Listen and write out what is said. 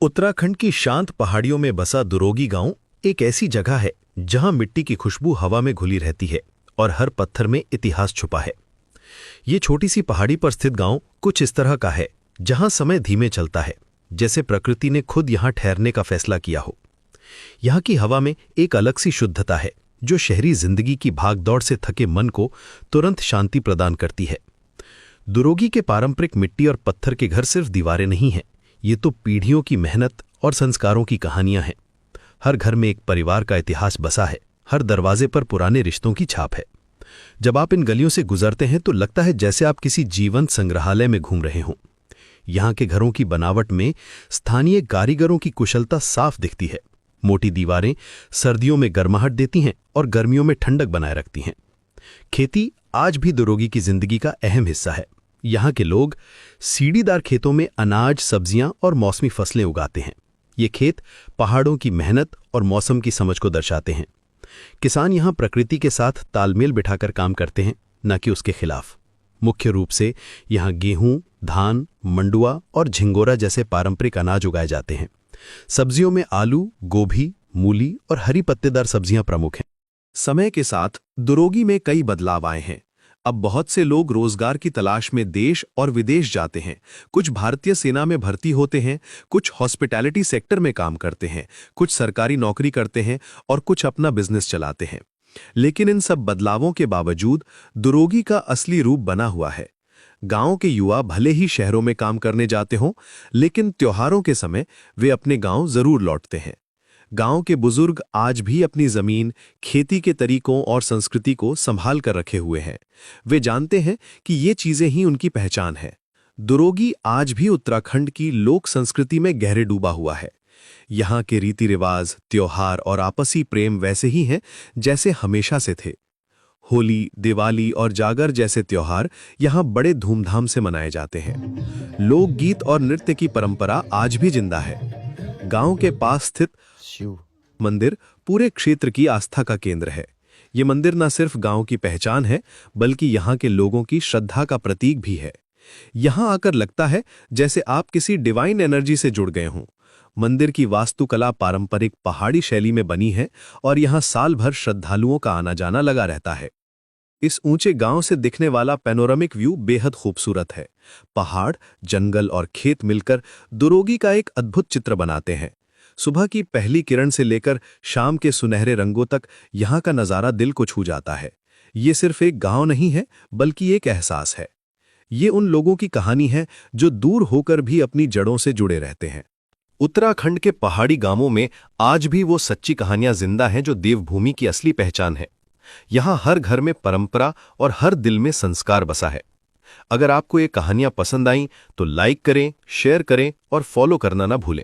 उत्तराखंड की शांत पहाड़ियों में बसा दुरोगी गांव एक ऐसी जगह है जहां मिट्टी की खुशबू हवा में घुली रहती है और हर पत्थर में इतिहास छुपा है। ये छोटी सी पहाड़ी पर स्थित गांव कुछ इस तरह का है जहां समय धीमे चलता है, जैसे प्रकृति ने खुद यहां ठहरने का फैसला किया हो। यहाँ की हवा में एक अलग सी शुद्धता है जो शहरी जिंदगी की भागदौड़ से थके मन को तुरंत शांति प्रदान करती है। दुरोगी के पारंपरिक मिट्टी और पत्थर के घर सिर्फ दीवारें नहीं हैं, ये तो पीढ़ियों की मेहनत और संस्कारों की कहानियां हैं। हर घर में एक परिवार का इतिहास बसा है, हर दरवाजे पर पुराने रिश्तों की छाप है। जब आप इन गलियों से गुजरते हैं तो लगता है जैसे आप किसी जीवंत संग्रहालय में घूम रहे हों। यहाँ के घरों की बनावट में स्थानीय कारीगरों की कुशलता साफ दिखती है। मोटी दीवारें सर्दियों में गर्माहट देती हैं और गर्मियों में ठंडक बनाए रखती हैं। खेती आज भी दुरोगी की जिंदगी का अहम हिस्सा है। यहाँ के लोग सीढ़ीदार खेतों में अनाज, सब्जियां और मौसमी फसलें उगाते हैं। ये खेत पहाड़ों की मेहनत और मौसम की समझ को दर्शाते हैं। किसान यहाँ प्रकृति के साथ तालमेल बिठाकर काम करते हैं, न कि उसके खिलाफ। मुख्य रूप से यहाँ गेहूं, धान, मंडुआ और झिंगोरा जैसे पारंपरिक अनाज उगाए जाते हैं। सब्जियों में आलू, गोभी, मूली और हरी पत्तेदार सब्जियां प्रमुख हैं। समय के साथ दुरोगी में कई बदलाव आए हैं। अब बहुत से लोग रोजगार की तलाश में देश और विदेश जाते हैं। कुछ भारतीय सेना में भर्ती होते हैं, कुछ हॉस्पिटैलिटी सेक्टर में काम करते हैं, कुछ सरकारी नौकरी करते हैं और कुछ अपना बिजनेस चलाते हैं। लेकिन इन सब बदलावों के बावजूद दुरोगी का असली रूप बना हुआ है। गांव के युवा भले ही शहरों में काम करने जाते हों, लेकिन त्योहारों के समय वे अपने गांव जरूर लौटते हैं। गांव के बुजुर्ग आज भी अपनी जमीन, खेती के तरीकों और संस्कृति को संभाल कर रखे हुए हैं। वे जानते हैं कि ये चीजें ही उनकी पहचान है। दुरोगी आज भी उत्तराखंड की लोक संस्कृति में गहरे डूबा हुआ है। यहाँ के रीति रिवाज, त्योहार और आपसी प्रेम वैसे ही हैं जैसे हमेशा से थे। होली, दिवाली और जागर जैसे त्योहार यहाँ बड़े धूमधाम से मनाए जाते हैं। लोकगीत और नृत्य की परंपरा आज भी जिंदा है। गांव के पास स्थित शिव मंदिर पूरे क्षेत्र की आस्था का केंद्र है। ये मंदिर न सिर्फ गांव की पहचान है, बल्कि यहाँ के लोगों की श्रद्धा का प्रतीक भी है। यहाँ आकर लगता है जैसे आप किसी डिवाइन एनर्जी से जुड़ गए हों। मंदिर की वास्तुकला पारंपरिक पहाड़ी शैली में बनी है और यहाँ साल भर श्रद्धालुओं का आना जाना लगा रहता है। इस ऊंचे गांव से दिखने वाला पैनोरामिक व्यू बेहद खूबसूरत है। पहाड़, जंगल और खेत मिलकर दुरोगी का एक अद्भुत चित्र बनाते हैं। सुबह की पहली किरण से लेकर शाम के सुनहरे रंगों तक यहाँ का नज़ारा दिल को छू जाता है। ये सिर्फ एक गांव नहीं है, बल्कि एक एहसास है। ये उन लोगों की कहानी है जो दूर होकर भी अपनी जड़ों से जुड़े रहते हैं। उत्तराखंड के पहाड़ी गांवों में आज भी वो सच्ची कहानियां जिंदा हैं जो देवभूमि की असली पहचान है। यहाँ हर घर में परंपरा और हर दिल में संस्कार बसा है। अगर आपको ये कहानियां पसंद आईं तो लाइक करें, शेयर करें और फॉलो करना ना भूलें।